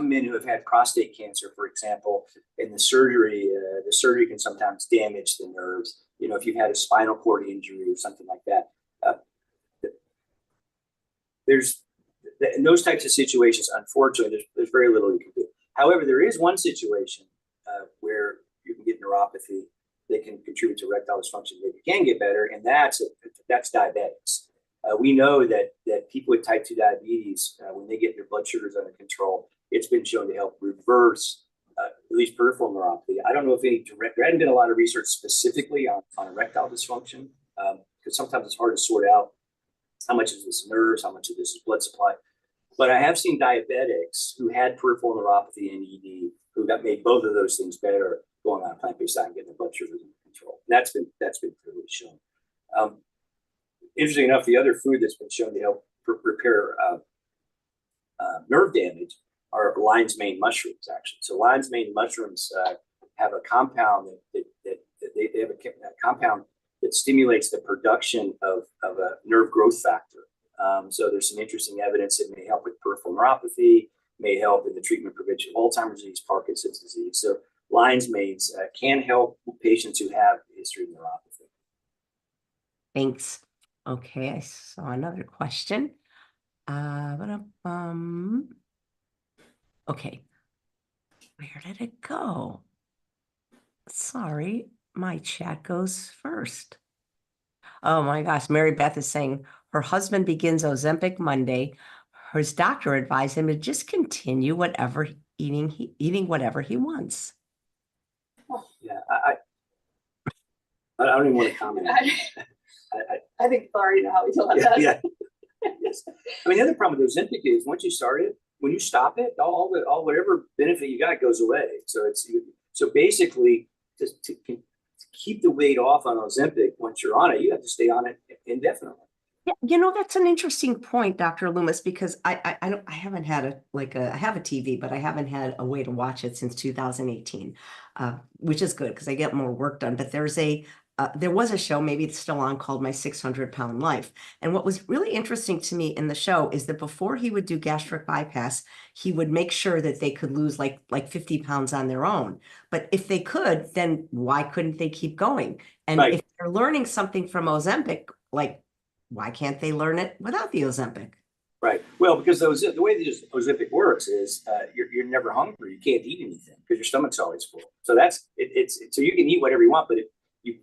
men who have had prostate cancer, for example, in the surgery can sometimes damage the nerves. If you've had a spinal cord injury or something like that, in those types of situations, unfortunately, there's very little you can do. However, there is one situation where you can get neuropathy that can contribute to erectile dysfunction that you can get better, and that's diabetics. We know that people with type 2 diabetes, when they get their blood sugars under control, it's been shown to help reverse at least peripheral neuropathy. I don't know if there hadn't been a lot of research specifically on erectile dysfunction, because sometimes it's hard to sort out how much of this is nerves, how much of this is blood supply. But I have seen diabetics who had peripheral neuropathy and ED who made both of those things better going on a plant-based diet and getting their blood sugars under control. And that's been clearly shown. Interesting enough, the other food that's been shown to help repair nerve damage are lion's mane mushrooms, actually. So lion's mane mushrooms have a compound that they have a compound that stimulates the production of a nerve growth factor. So there's some interesting evidence it may help with peripheral neuropathy, may help in the treatment prevention of Alzheimer's disease, Parkinson's disease. So lion's manes can help patients who have a history of neuropathy. Thanks. Okay, I saw another question. Okay, where did it go? Sorry, my chat goes first. Oh my gosh, Mary Beth is saying her husband begins Ozempic Monday. His doctor advised him to just continue eating whatever he wants. Yeah, I don't even want to comment. I think you already know how we feel about that. Yeah. Yes. I mean, the other problem with Ozempic is once you start it, when you stop it, all whatever benefit you got goes away. So basically, to keep the weight off on Ozempic, once you're on it, you have to stay on it indefinitely. Yeah, that's an interesting point, Dr. Loomis, because I haven't had I have a TV, but I haven't had a way to watch it since 2018, which is good because I get more work done. But there's a there was a show, maybe it's still on, called My 600-Pound Life. And what was really interesting to me in the show is that before he would do gastric bypass, he would make sure that they could lose like 50 pounds on their own. But if they could, then why couldn't they keep going? And Right. if they're learning something from Ozempic, like, why can't they learn it without the Ozempic? Right. Well, because the way the Ozempic works is you're never hungry. You can't eat anything because your stomach's always full. So so you can eat whatever you want, but you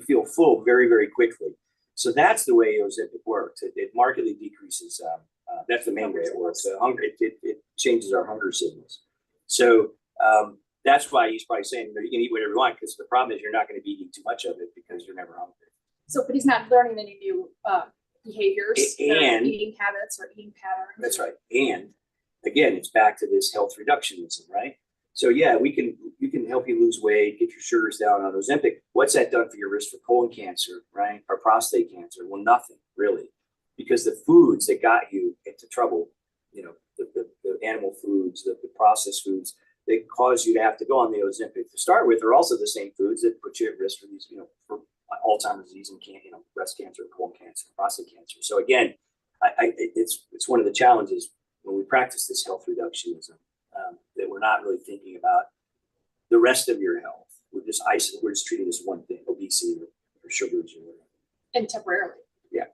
feel full very, very quickly. So that's the way Ozempic works. It markedly decreases. That's the main way it works. Hunger. It changes our hunger signals. So that's why he's probably saying you can eat whatever you want, because the problem is you're not going to be eating too much of it because you're never hungry. So, but he's not learning any new behaviors and eating habits or eating patterns. That's right. And again, it's back to this health reductionism, right? So yeah, we can help you lose weight, get your sugars down on Ozempic. What's that done for your risk for colon cancer, right? Or prostate cancer? Well, nothing really, because the foods that got you into trouble, the animal foods, the processed foods that cause you to have to go on the Ozempic to start with are also the same foods that put you at risk for these, for Alzheimer's disease and breast cancer, colon cancer, prostate cancer. So again, it's one of the challenges when we practice this health reductionism, that we're not really thinking about the rest of your health. We're just treating this one thing, obesity or sugars or whatever. And temporarily. Yeah.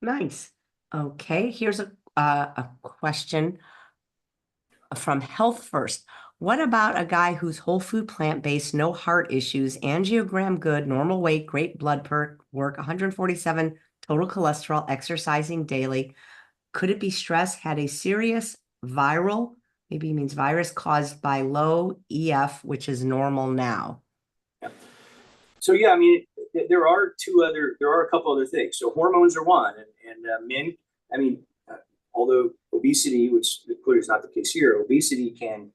Nice. Okay, here's a question from Health First. What about a guy who's whole food, plant-based, no heart issues, angiogram good, normal weight, great blood work, 147 total cholesterol, exercising daily? Could it be stress? Had a serious viral, maybe he means virus, caused by low EF, which is normal now? Yeah. So yeah, I mean, there are a couple other things. So hormones are one, and men, I mean, although obesity, which clearly is not the case here, obesity can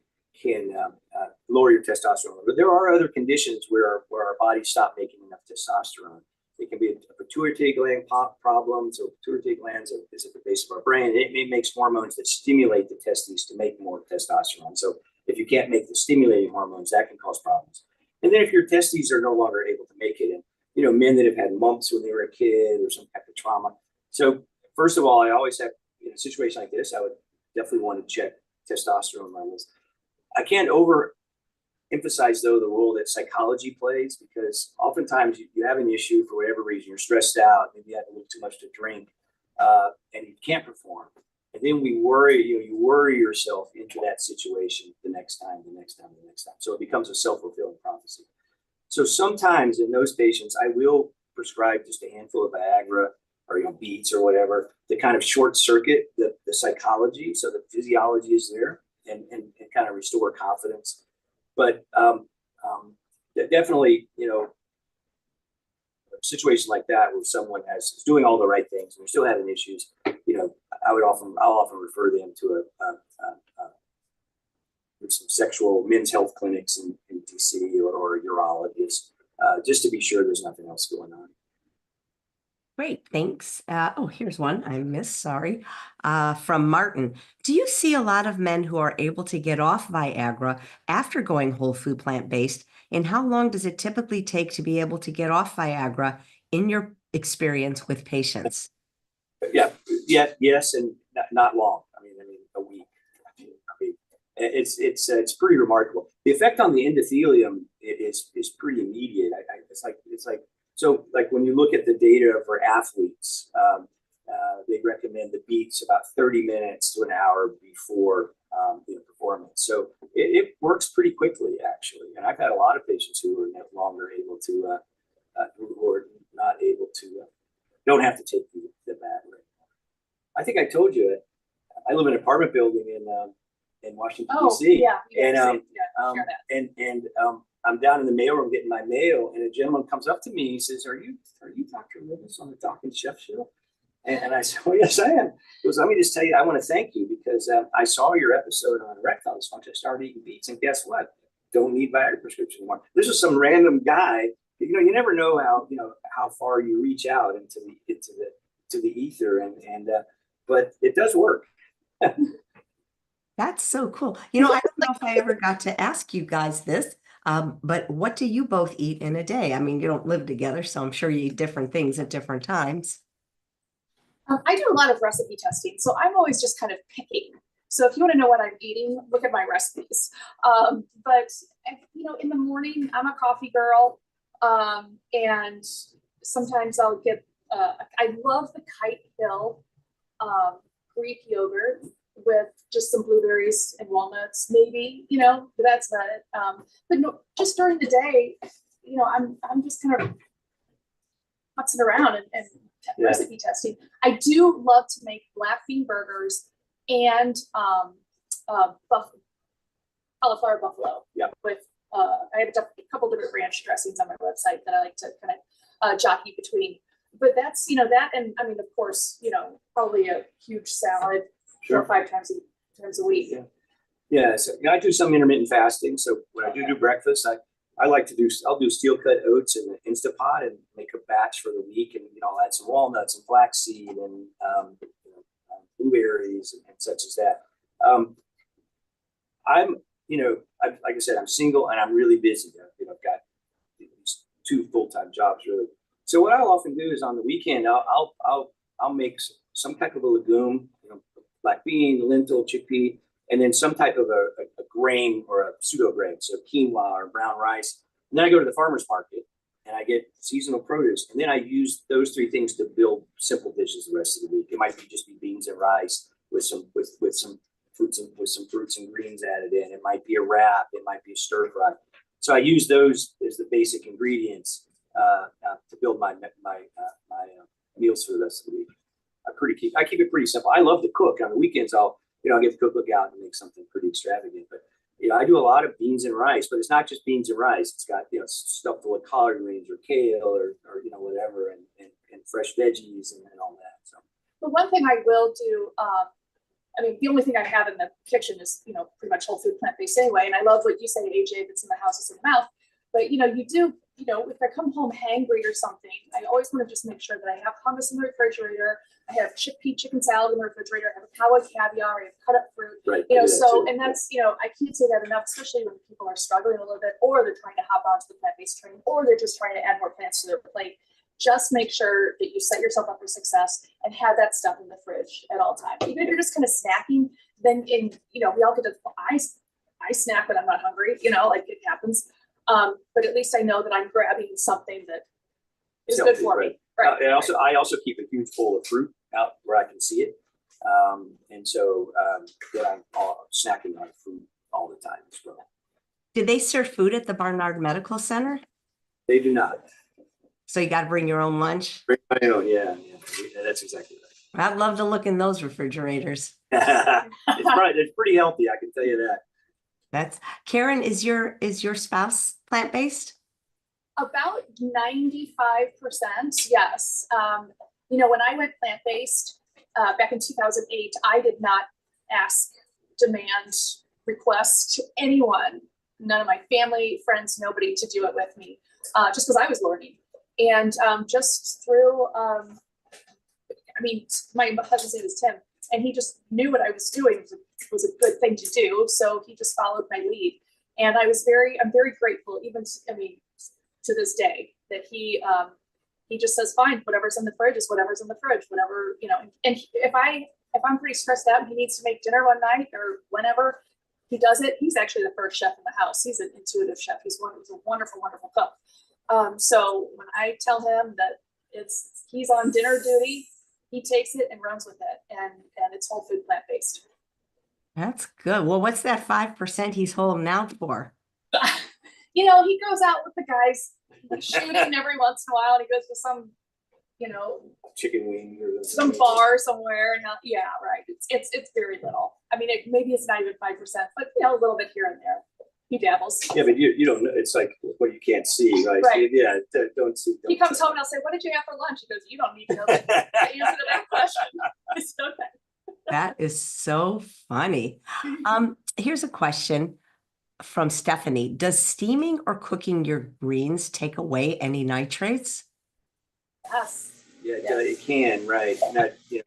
lower your testosterone. But there are other conditions where our bodies stop making enough testosterone. It can be a pituitary gland problem. So pituitary glands is at the base of our brain. It makes hormones that stimulate the testes to make more testosterone. So if you can't make the stimulating hormones, that can cause problems. And then if your testes are no longer able to make it, and men that have had mumps when they were a kid or some type of trauma. So first of all, I always have, in a situation like this, I would definitely want to check testosterone levels. I can't overemphasize, though, the role that psychology plays, because oftentimes you have an issue for whatever reason. You're stressed out, maybe you have a little too much to drink, and you can't perform. And then you worry yourself into that situation the next time. So it becomes a self-fulfilling prophecy. So sometimes in those patients, I will prescribe just a handful of Viagra or Beets or whatever to kind of short circuit the psychology, so the physiology is there and kind of restore confidence. But definitely, a situation like that where someone is doing all the right things and they're still having issues, I'll often refer them to some sexual men's health clinics in DC or a urologist, just to be sure there's nothing else going on. Great, thanks. Here's one I missed, sorry. From Martin. Do you see a lot of men who are able to get off Viagra after going whole food plant-based? And how long does it typically take to be able to get off Viagra in your experience with patients? Yeah, yes, and not long. I mean, a week. It's pretty remarkable. The effect on the endothelium is pretty immediate. It's like so. Like when you look at the data for athletes, they recommend the Beets about 30 minutes to an hour before performance. So it works pretty quickly, actually. And I've had a lot of patients who are no longer able to, who are not able to, don't have to take the Viagra. I think I told you, I live in an apartment building in Washington, D.C. Yeah, and I'm down in the mailroom getting my mail, and a gentleman comes up to me and he says, "Are you Dr. Loomis on the Doc and Chef show?" And I said, "Well, yes, I am." He goes, "Let me just tell you, I want to thank you because I saw your episode on erectile dysfunction. I started eating Beets, and guess what? Don't need Viagra prescription anymore." This is some random guy. You never know how far you reach out into the ether, but it does work. That's so cool. I don't know if I ever got to ask you guys this. But what do you both eat in a day? I mean, you don't live together, so I'm sure you eat different things at different times. I do a lot of recipe testing, so I'm always just kind of picking. So if you want to know what I'm eating, look at my recipes. But in the morning, I'm a coffee girl, and sometimes I'll get. I love the Kite Hill Greek yogurt with just some blueberries and walnuts, maybe. But that's about it. But no, just during the day, I'm just kind of putzing around and recipe testing. I do love to make black bean burgers and cauliflower buffalo. With I have a couple different ranch dressings on my website that I like to kind of jockey between. But that's that, and I mean, of course, probably a huge salad 4 or 5 times a week. Yeah. So I do some intermittent fasting. So when I do breakfast, I'll do steel cut oats in the Instapot and make a batch for the week, and I'll add some walnuts and flaxseed and blueberries and such as that. Like I said, I'm single and I'm really busy. I've got these 2 full-time jobs really. So what I'll often do is on the weekend I'll make some type of a legume, black bean, lentil, chickpea, and then some type of a grain or a pseudo grain, so quinoa or brown rice. And then I go to the farmer's market and I get seasonal produce, and then I use those 3 things to build simple dishes the rest of the week. It might just be beans and rice with some fruits and greens added in. It might be a wrap. It might be a stir fry. So I use those as the basic ingredients to build my meals for the rest of the week. I keep it pretty simple. I love to cook. On the weekends, I'll get the cookbook out and make something pretty extravagant. But I do a lot of beans and rice. But it's not just beans and rice. It's got stuff full of collard greens or kale or whatever, and fresh veggies and all that. So the one thing I will do. The only thing I have in the kitchen is, pretty much whole food plant-based anyway. And I love what you say, AJ, if it's in the house, it's in the mouth. But, you do, if I come home hangry or something, I always want to just make sure that I have hummus in the refrigerator. I have chickpea chicken salad in the refrigerator. I have a cow caviar. I have cut up fruit. Right. And that's, I can't say that enough, especially when people are struggling a little bit, or they're trying to hop onto the plant-based train, or they're just trying to add more plants to their plate. Just make sure that you set yourself up for success and have that stuff in the fridge at all times. Even if you're just kind of snacking, then we all get to, I snack when I'm not hungry, like it happens. But at least I know that I'm grabbing something that is good for me. Right. And I also keep a huge bowl of fruit out where I can see it. And so that I'm snacking on fruit all the time as well. Do they serve food at the Barnard Medical Center? They do not. So you got to bring your own lunch? Bring my own, yeah, that's exactly right. I'd love to look in those refrigerators. It's pretty healthy, I can tell you that. Caryn, is your spouse plant-based? About 95%, yes. When I went plant-based back in 2008, I did not ask, demand, request anyone, none of my family, friends, nobody to do it with me, just because I was learning. And just through, my husband's name is Tim, and he just knew what I was doing was a good thing to do. So he just followed my lead. And I'm very grateful, even, to this day, that he just says, fine, whatever's in the fridge is whatever's in the fridge, whatever, and if I'm pretty stressed out and he needs to make dinner one night or whenever he does it, he's actually the first chef in the house. He's an intuitive chef. He's a wonderful, wonderful cook. So when I tell him that he's on dinner duty, he takes it and runs with it, and it's whole food plant-based. That's good. Well, what's that 5% he's holding out for? He goes out with the guys shooting every once in a while, and he goes to some, chicken wing or some bar somewhere, and yeah, right. It's very little. Maybe it's not even 5%, but a little bit here and there. He dabbles. Yeah, but you don't know. It's like what you can't see, right? Right. Yeah, don't see. He comes home and I'll say, "What did you have for lunch?" He goes, "You don't need to know the answer to that question." It's okay. That is so funny. Here's a question from Stephanie. Does steaming or cooking your greens take away any nitrates? Yes. Yeah, it can, right?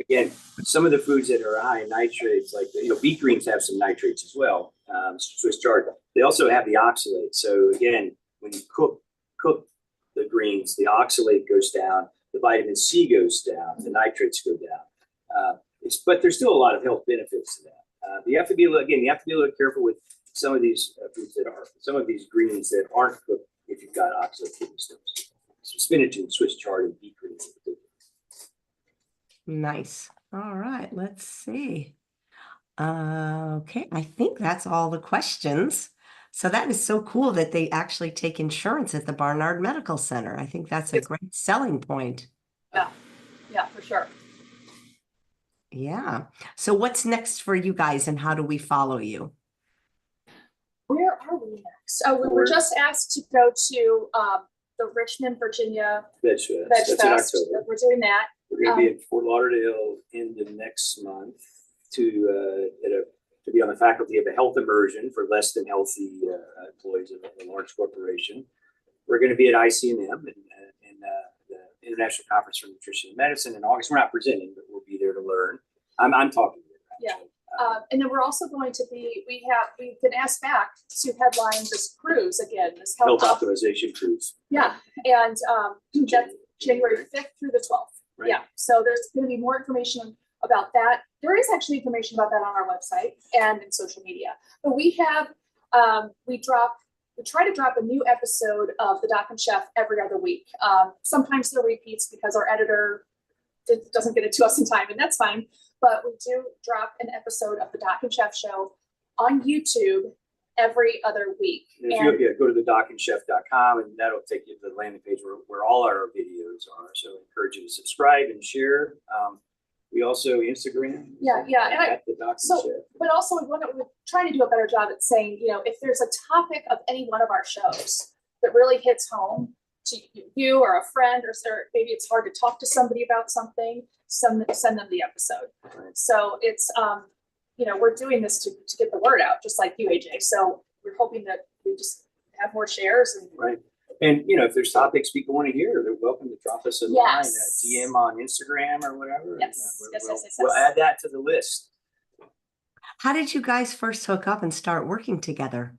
Again, some of the foods that are high in nitrates, like beet greens have some nitrates as well. Swiss chard. They also have the oxalate. So again, when you cook the greens, the oxalate goes down, the vitamin C goes down, the nitrates go down. But there's still a lot of health benefits to that. You have to be a little careful with some of these foods some of these greens that aren't cooked if you've got oxalate kidney stones. So spinach and Swiss chard and beet greens. Nice. All right, let's see. Okay, I think that's all the questions. So that is so cool that they actually take insurance at the Barnard Medical Center. I think that's a great selling point. Yeah, for sure. Yeah. So what's next for you guys and how do we follow you? Where are we next? Oh, we were just asked to go to the Richmond, Virginia Veg Fest. That's in October. We're doing that. We're going to be in Fort Lauderdale in the next month to be on the faculty of a health immersion for less than healthy employees of a large corporation. We're going to be at ICNM in the International Conference for Nutrition and Medicine in August. We're not presenting, but we'll be there to learn. I'm talking to them. Yeah. And then we're also going to be, we've been asked back to headline this cruise again, this health optimization cruise. Yeah. And that's January 5th through the 12th. Right. Yeah. So there's going to be more information about that. There is actually information about that on our website and in social media. But we have, we try to drop a new episode of the Doc and Chef every other week. Sometimes they're repeats because our editor doesn't get it to us in time, and that's fine. But we do drop an episode of the Doc and Chef show on YouTube every other week. And if you go to the docandchef.com, and that'll take you to the landing page where all our videos are. So I encourage you to subscribe and share. We also Instagram. Yeah. At the Doc and Chef. But also we're trying to do a better job at saying, if there's a topic of any one of our shows that really hits home to you or a friend, or maybe it's hard to talk to somebody about something, send them the episode. Right. So it's, we're doing this to get the word out, just like you, AJ. So we're hoping that we just have more shares. Right. And, if there's topics people want to hear, they're welcome to drop us a line, a DM on Instagram or whatever. Yes. We'll add that to the list. How did you guys first hook up and start working together?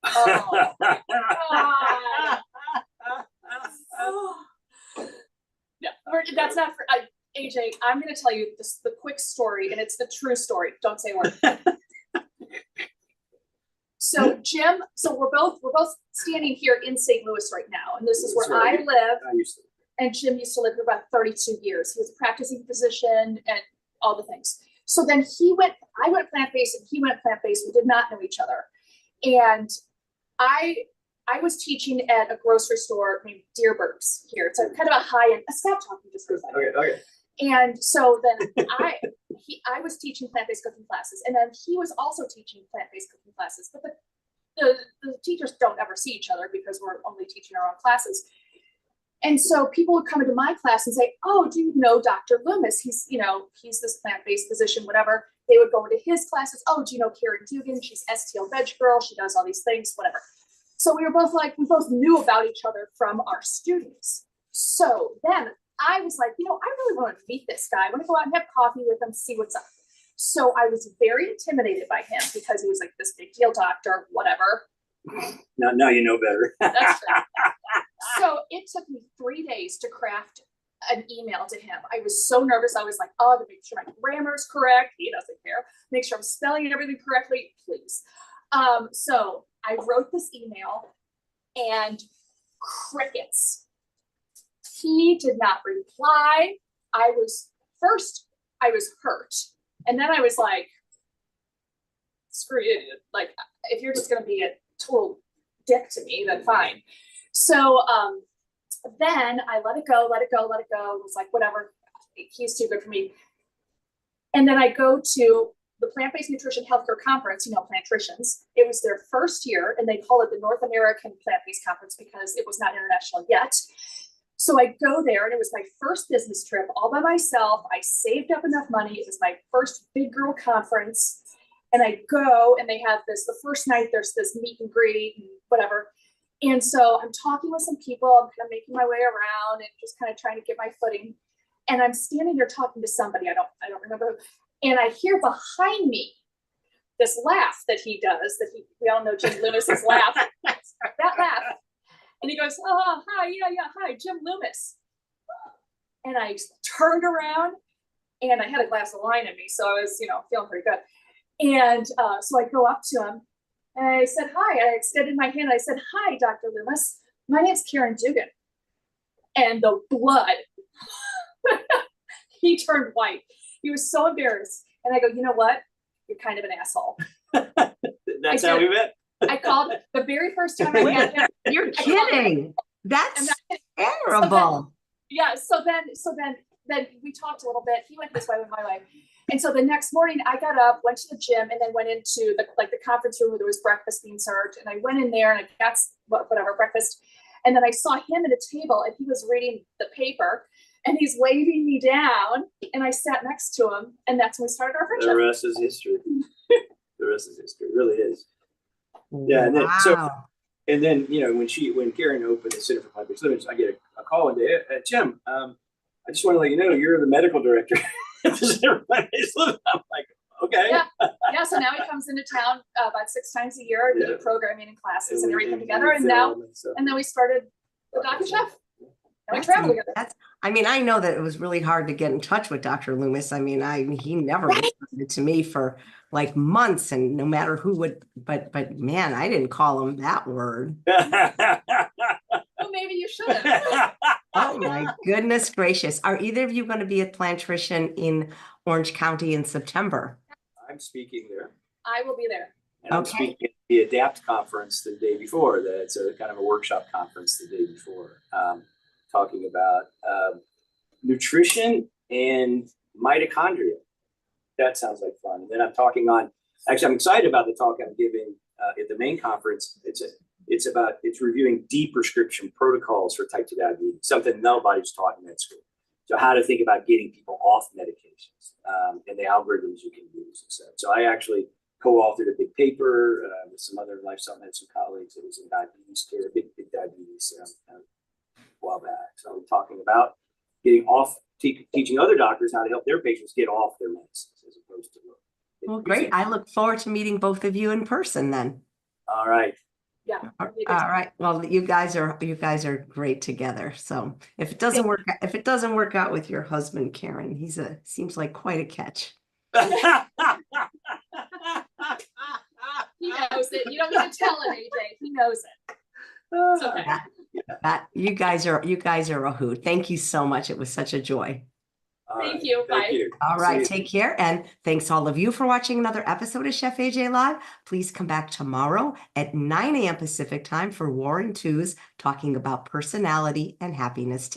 Oh, my God. No, that's not for AJ. I'm going to tell you the quick story, and it's the true story. Don't say a word. So Jim, we're both standing here in St. Louis right now, and this is where I live. And Jim used to live for about 32 years. He was a practicing physician and all the things. So then I went plant-based and he went plant-based. We did not know each other. And I was teaching at a grocery store named Deerberg's here. It's a kind of a high-end, stop talking just for a second. Okay. And so then I was teaching plant-based cooking classes, and then he was also teaching plant-based cooking classes. But the teachers don't ever see each other because we're only teaching our own classes. And so people would come into my class and say, "Oh, do you know Dr. Loomis? He's this plant-based physician, whatever." They would go into his classes. "Oh, do you know Caryn Dugan? She's STL veg girl. She does all these things, whatever." So we both knew about each other from our students. So then I was like, I really want to meet this guy. I want to go out and have coffee with him, see what's up. So I was very intimidated by him because he was like this big deal doctor, whatever. Now you know better. That's true. So it took me 3 days to craft an email to him. I was so nervous. I was like, to make sure my grammar is correct. He doesn't care. Make sure I'm spelling everything correctly, please. So I wrote this email and crickets. He did not reply. I was hurt. And then I was like, screw you. Like, if you're just going to be a total dick to me, then fine. So then I let it go. It was like, whatever. He's too good for me. And then I go to the Plant-Based Nutrition Healthcare Conference, Plantricians. It was their first year, and they call it the North American Plant-Based Conference because it was not international yet. So I go there, and it was my first business trip all by myself. I saved up enough money. It was my first big girl conference. And I go, and they have the first night, there's this meet and greet and whatever. And so I'm talking with some people. I'm kind of making my way around and just kind of trying to get my footing. And I'm standing there talking to somebody. I don't remember who. And I hear behind me this laugh that he does, we all know Jim Loomis's laugh, that laugh. And he goes, oh, hi, yeah, hi, Jim Loomis. And I turned around and I had a glass of wine in me. So I was, feeling pretty good. And so I go up to him and I said, hi, I extended my hand. I said, hi, Dr. Loomis. My name's Caryn Dugan. And the blood, he turned white. He was so embarrassed. And I go, you know what? You're kind of an asshole. That's how we met. I called the very first time I met him. You're kidding. That's terrible. So then we talked a little bit. He went this way, went my way. And so the next morning I got up, went to the gym, and then went into the conference room where there was breakfast being served. And I went in there and I got whatever breakfast. And then I saw him at a table and he was reading the paper and he's waving me down. And I sat next to him, and that's when we started our friendship. The rest is history. The rest is history. It really is. Yeah. And then, Wow. when Caryn opened the Center for Population Limits, I get a call one day, Jim, I just want to let you know you're the medical director at the Center for Population Limits. I'm like, okay. Yeah. So now he comes into town about 6 times a year to do programming and classes and everything together. And then we started the Doc and Chef. And we travel together. I know that it was really hard to get in touch with Dr. Loomis. He never responded to me for like months, and no matter who would, but man, I didn't call him that word. Well, maybe you should have. Oh my goodness gracious. Are either of you going to be at Plantrition in Orange County in September? I'm speaking there. I will be there. And I'm speaking at the ADAPT conference the day before. That's a kind of a workshop conference the day before, talking about nutrition and mitochondria. That sounds like fun. And then I'm talking on, actually, I'm excited about the talk I'm giving at the main conference. It's reviewing prescription protocols for type 2 diabetes, something nobody's taught in med school. So how to think about getting people off medications and the algorithms you can use. So I actually co-authored a big paper with some other lifestyle medicine colleagues. It was in diabetes care, big diabetes a while back. So I'm talking about getting off, teaching other doctors how to help their patients get off their medicines as opposed to. Well, great. I look forward to meeting both of you in person then. All right. Yeah. All right. Well, you guys are great together. So if it doesn't work out with your husband, Caryn, seems like quite a catch. He knows it. You don't need to tell him, AJ. He knows it. It's okay. You guys are a hoot. Thank you so much. It was such a joy. Thank you. Bye. Thank you. All right. Take care. And thanks all of you for watching another episode of Chef AJ Live. Please come back tomorrow at 9 a.m. Pacific time for War and Twos, talking about personality and happiness.